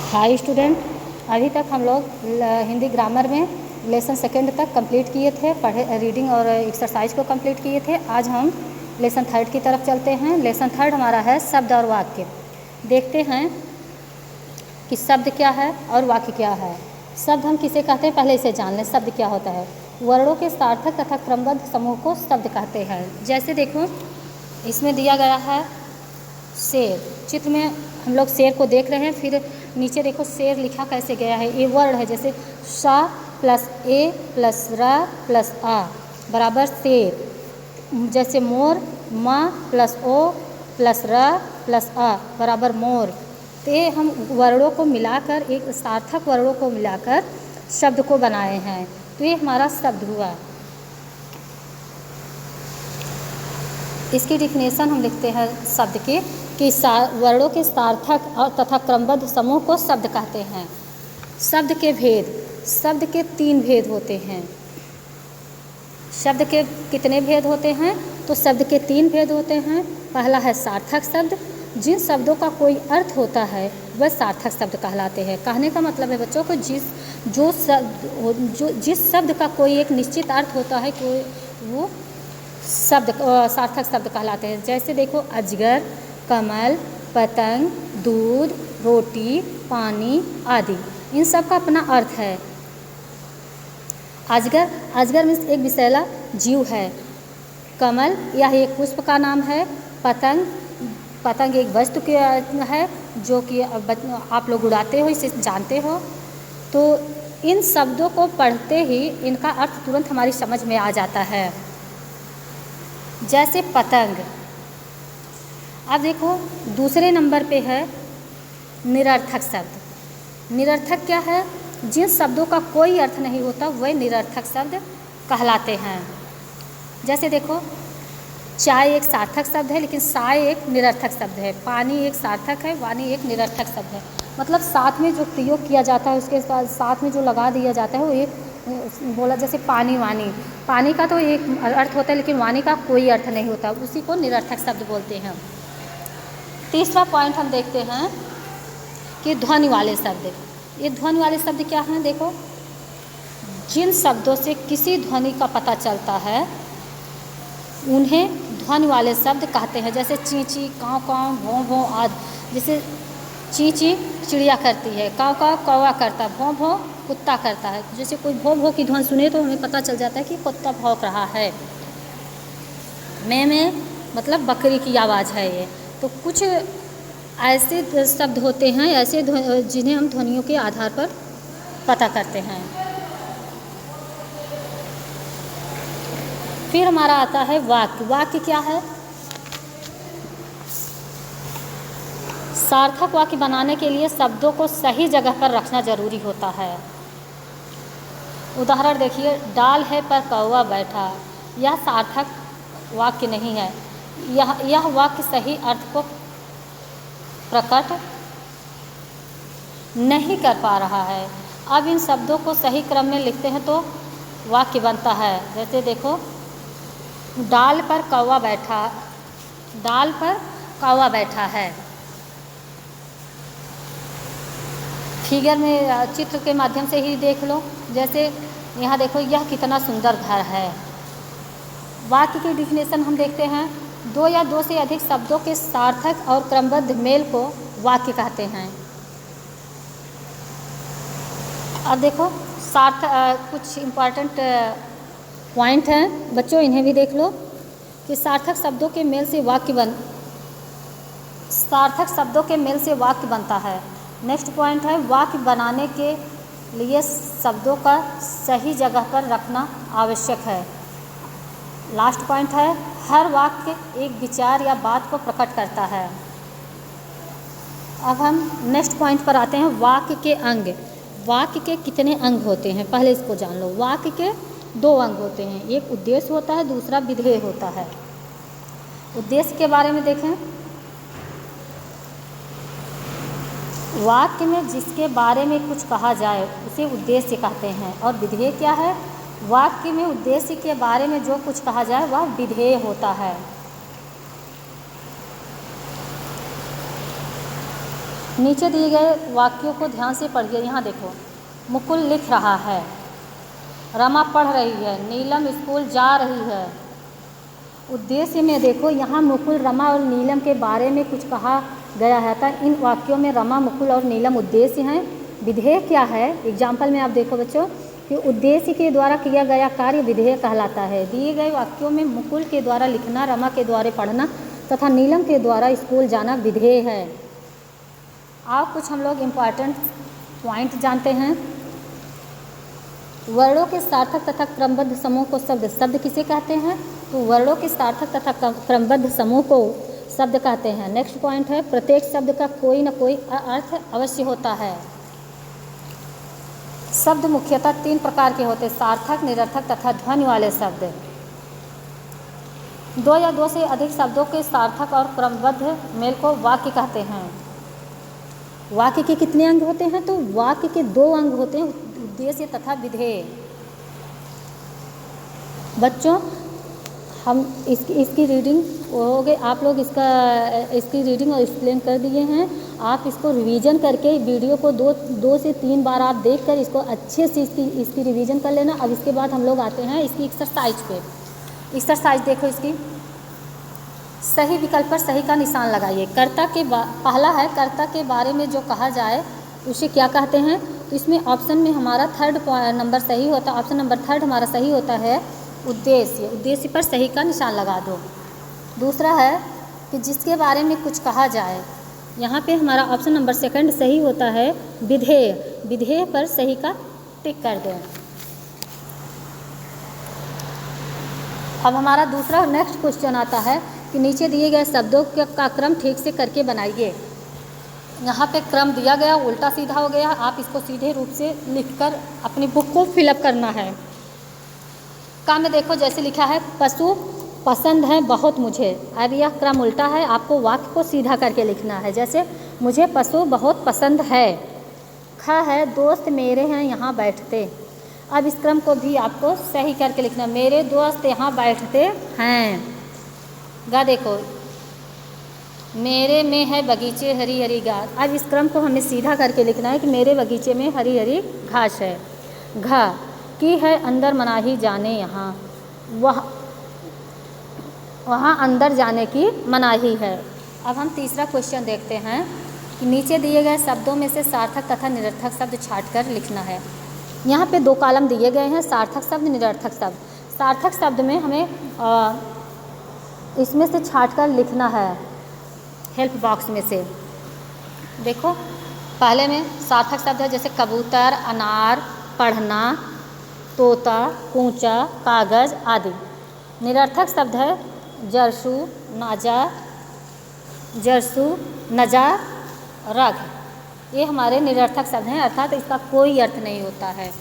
Hi student, अभी तक हम लोग हिंदी ग्रामर में लेसन सेकंड तक कंप्लीट किए थे, पढ़े रीडिंग और एक्सरसाइज को कंप्लीट किए थे। आज हम लेसन थर्ड की तरफ चलते हैं। लेसन थर्ड हमारा है शब्द और वाक्य। देखते हैं कि शब्द क्या है और वाक्य क्या है। शब्द हम किसे कहते हैं, पहले इसे जान लें। शब्द क्या होता है? वर्णों के सार्थक तथा क्रमबद्ध समूह को शब्द कहते हैं। जैसे देखो, इसमें दिया गया है शेर। चित्र में हम लोग शेर को देख रहे हैं। फिर नीचे देखो शेर लिखा कैसे गया है। ये वर्ण है, जैसे सा प्लस ए प्लस र प्लस आ बराबर शेर। जैसे मोर, मा प्लस ओ प्लस र प्लस आ बराबर मोर। तो ये हम वर्णों को मिलाकर, एक सार्थक वर्णों को मिलाकर शब्द को बनाए हैं। तो ये हमारा शब्द हुआ। इसकी डिफिनेशन हम लिखते हैं शब्द की कि वर्णों के सार्थक और तथा क्रमबद्ध समूह को शब्द कहते हैं। शब्द के भेद, शब्द के 3 भेद होते हैं। शब्द के कितने भेद होते हैं? तो शब्द के 3 भेद होते हैं। पहला है सार्थक शब्द। जिन शब्दों का कोई अर्थ होता है वह सार्थक शब्द कहलाते हैं। कहने का मतलब है बच्चों को जिस शब्द का कोई एक निश्चित अर्थ होता है, कोई वो शब्द सार्थक शब्द कहलाते हैं। जैसे देखो, अजगर, कमल, पतंग, दूध, रोटी, पानी आदि, इन सब का अपना अर्थ है। अजगर में एक विषैला जीव है। कमल यह एक पुष्प का नाम है। पतंग एक वस्तु के है जो कि आप लोग उड़ाते हो, इसे जानते हो। तो इन शब्दों को पढ़ते ही इनका अर्थ तुरंत हमारी समझ में आ जाता है। जैसे पतंग। अब देखो, दूसरे नंबर पे है निरर्थक शब्द। निरर्थक क्या है? जिन शब्दों का कोई अर्थ नहीं होता वह निरर्थक शब्द कहलाते हैं। जैसे देखो, चाय एक सार्थक शब्द है, लेकिन साय एक निरर्थक शब्द है। पानी एक सार्थक है, वाणी एक निरर्थक शब्द है। मतलब साथ में जो प्रयोग किया जाता है, उसके साथ में जो लगा दिया जाता है वो एक बोला। जैसे पानी, वाणी, पानी का तो एक अर्थ होता है, लेकिन वाणी का कोई अर्थ नहीं होता, उसी को निरर्थक शब्द बोलते हैं। तीसरा पॉइंट हम देखते हैं कि ध्वनि वाले शब्द। ये ध्वनि वाले शब्द क्या हैं? देखो, जिन शब्दों से किसी ध्वनि का पता चलता है उन्हें ध्वनि वाले शब्द कहते हैं। जैसे चींची, काँव काँव, भों भों आदि। जैसे चींची चिड़िया करती है, काँव काँव कौवा करता है, भों भों कुत्ता करता है। जैसे कोई भों भों की ध्वनि सुने तो हमें पता चल जाता है कि कुत्ता भौंक रहा है। मैं मतलब बकरी की आवाज़ है ये। तो कुछ ऐसे शब्द होते हैं, ऐसे जिन्हें हम ध्वनियों के आधार पर पता करते हैं। फिर हमारा आता है वाक्य। वाक्य क्या है? सार्थक वाक्य बनाने के लिए शब्दों को सही जगह पर रखना जरूरी होता है। उदाहरण देखिए, डाल है पर कौवा बैठा। यह सार्थक वाक्य नहीं है। यह वाक्य सही अर्थ को प्रकट नहीं कर पा रहा है। अब इन शब्दों को सही क्रम में लिखते हैं तो वाक्य बनता है। जैसे देखो, डाल पर कौवा बैठा, डाल पर कौवा बैठा है। फिगर में, चित्र के माध्यम से ही देख लो। जैसे यहाँ देखो, यह कितना सुंदर घर है। वाक्य की डिफिनेशन हम देखते हैं। 2 या 2 से अधिक शब्दों के सार्थक और क्रमबद्ध मेल को वाक्य कहते हैं। अब देखो, कुछ इम्पॉर्टेंट पॉइंट हैं बच्चों, इन्हें भी देख लो कि सार्थक शब्दों के मेल से वाक्य बनता है। नेक्स्ट पॉइंट है, वाक्य बनाने के लिए शब्दों का सही जगह पर रखना आवश्यक है। लास्ट पॉइंट है, हर वाक्य एक विचार या बात को प्रकट करता है। अब हम नेक्स्ट पॉइंट पर आते हैं, वाक्य के अंग। वाक्य के कितने अंग होते हैं, पहले इसको जान लो। वाक्य के 2 अंग होते हैं, एक उद्देश्य होता है, दूसरा विधेय होता है। उद्देश्य के बारे में देखें। वाक्य में जिसके बारे में कुछ कहा जाए उसे उद्देश्य कहते हैं। और विधेय क्या है? वाक्य में उद्देश्य के बारे में जो कुछ कहा जाए वह विधेय होता है। नीचे दिए गए वाक्यों को ध्यान से पढ़िए। यहाँ देखो, मुकुल लिख रहा है, रमा पढ़ रही है, नीलम स्कूल जा रही है। उद्देश्य में देखो, यहाँ मुकुल, रमा और नीलम के बारे में कुछ कहा गया है। था इन वाक्यों में रमा, मुकुल और नीलम उद्देश्य हैं। विधेय क्या है? एग्जाम्पल में आप देखो बच्चों कि उद्देश्य के द्वारा किया गया कार्य विधेय कहलाता है। दिए गए वाक्यों में मुकुल के द्वारा लिखना, रमा के द्वारा पढ़ना तथा नीलम के द्वारा स्कूल जाना विधेय है। आप कुछ हम लोग इम्पॉर्टेंट पॉइंट जानते हैं। वर्णों के सार्थक तथा क्रमबद्ध समूह को शब्द, शब्द किसे कहते हैं? तो वर्णों के सार्थक तथा क्रमबद्ध समूह को शब्द कहते हैं। नेक्स्ट पॉइंट है, प्रत्येक शब्द का कोई न कोई अर्थ अवश्य होता है। शब्द मुख्यतः 3 प्रकार के होते हैं, सार्थक, निरर्थक तथा ध्वनि वाले शब्द। 2 या 2 से अधिक शब्दों के सार्थक और क्रमबद्ध मेल को वाक्य कहते हैं। वाक्य के कितने अंग होते हैं? तो वाक्य के 2 अंग होते हैं, उद्देश्य तथा विधेय। बच्चों, हम इसकी रीडिंग हो गई, आप लोग इसकी रीडिंग और एक्सप्लेन कर दिए हैं। आप इसको रिवीजन करके वीडियो को 2 से 3 बार आप देखकर इसको अच्छे से इसकी रिवीजन कर लेना। अब इसके बाद हम लोग आते हैं इसकी एक्सरसाइज पे। एक्सरसाइज देखो इसकी, सही विकल्प पर सही का निशान लगाइए। कर्ता के पहला है, कर्ता के बारे में जो कहा जाए उसे क्या कहते हैं? तो इसमें ऑप्शन में हमारा 3rd नंबर सही होता है। ऑप्शन नंबर 3rd हमारा सही होता है उद्देश्य। उद्देश्य पर सही का निशान लगा दो। दूसरा है कि जिसके बारे में कुछ कहा जाए, यहाँ पे हमारा ऑप्शन नंबर 2nd सही होता है विधेय। विधेय पर सही का टिक कर दो। अब हमारा दूसरा नेक्स्ट क्वेश्चन आता है कि नीचे दिए गए शब्दों का क्रम ठीक से करके बनाइए। यहाँ पे क्रम दिया गया, उल्टा सीधा हो गया, आप इसको सीधे रूप से लिखकर अपनी बुक को फिलअप करना है। काम में देखो जैसे लिखा है, पशु पसंद है बहुत मुझे। अब यह क्रम उल्टा है, आपको वाक्य को सीधा करके लिखना है। जैसे मुझे पशु बहुत पसंद है। ख है, दोस्त मेरे हैं यहाँ बैठते। अब इस क्रम को भी आपको सही करके लिखना, मेरे दोस्त यहाँ बैठते हैं। गा देखो, मेरे में है बगीचे हरी हरी घास। अब इस क्रम को हमें सीधा करके लिखना है कि मेरे बगीचे में हरी हरी घास है। घ की है, अंदर मनाही जाने यहाँ, वहाँ अंदर जाने की मनाही है। अब हम तीसरा क्वेश्चन देखते हैं कि नीचे दिए गए शब्दों में से सार्थक तथा निरर्थक शब्द छांटकर लिखना है। यहाँ पे 2 कॉलम दिए गए हैं, सार्थक शब्द, निरर्थक शब्द। सार्थक शब्द में हमें इसमें से छांटकर लिखना है, हेल्प बॉक्स में से। देखो पहले में सार्थक शब्द है जैसे कबूतर, अनार, पढ़ना, तोता, कूचा, कागज़ आदि। निरर्थक शब्द है जरसू, नाजा, नजा, रग। ये हमारे निरर्थक शब्द हैं, अर्थात इसका कोई अर्थ नहीं होता है।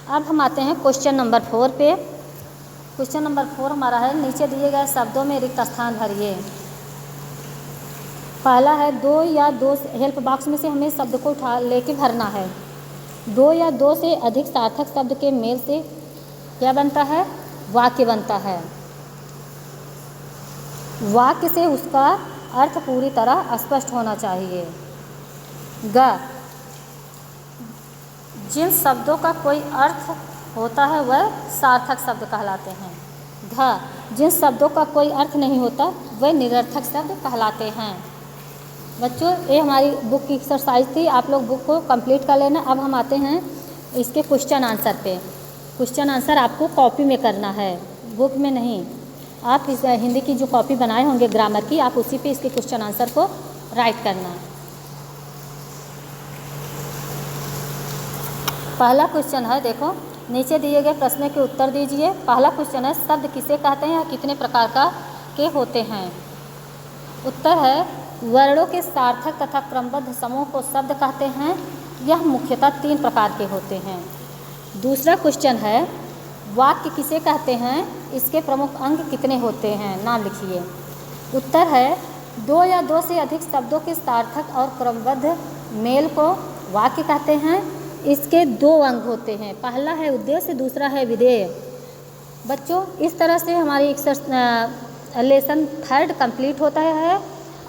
अब हम आते हैं क्वेश्चन नंबर 4 पे। क्वेश्चन नंबर 4 हमारा है, नीचे दिए गए शब्दों में रिक्त स्थान भरिए। पहला है 2 या 2, हेल्प बॉक्स में से हमें शब्द को उठा लेके भरना है। 2 या 2 से अधिक सार्थक शब्द के मेल से क्या बनता है? वाक्य बनता है। वाक्य से उसका अर्थ पूरी तरह स्पष्ट होना चाहिए। ग, जिन शब्दों का कोई अर्थ होता है वह सार्थक शब्द कहलाते हैं। घ, जिन शब्दों का कोई अर्थ नहीं होता वह निरर्थक शब्द कहलाते हैं। बच्चों, ये हमारी बुक की एक्सरसाइज थी, आप लोग बुक को कंप्लीट कर लेना। अब हम आते हैं इसके क्वेश्चन आंसर पे। क्वेश्चन आंसर आपको कॉपी में करना है, बुक में नहीं। आप इस हिंदी की जो कॉपी बनाए होंगे ग्रामर की, आप उसी पे इसके क्वेश्चन आंसर को राइट करना। पहला क्वेश्चन है, देखो नीचे दिए गए प्रश्न के उत्तर दीजिए। पहला क्वेश्चन है, शब्द किसे कहते हैं, कितने प्रकार के होते हैं? उत्तर है, वर्णों के सार्थक तथा क्रमबद्ध समूह को शब्द कहते हैं। यह मुख्यतः 3 प्रकार के होते हैं। दूसरा क्वेश्चन है, वाक्य किसे कहते हैं, इसके प्रमुख अंग कितने होते हैं, नाम लिखिए। उत्तर है, 2 या 2 से अधिक शब्दों के सार्थक और क्रमबद्ध मेल को वाक्य कहते हैं। इसके 2 अंग होते हैं, पहला है उद्देश्य, दूसरा है विधेय। बच्चों, इस तरह से हमारी लेसन 3rd कंप्लीट होता है।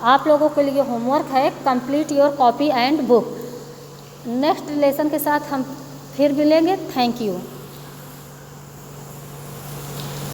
आप लोगों के लिए होमवर्क है, complete your copy and book. Next lesson के साथ हम फिर मिलेंगे। Thank you.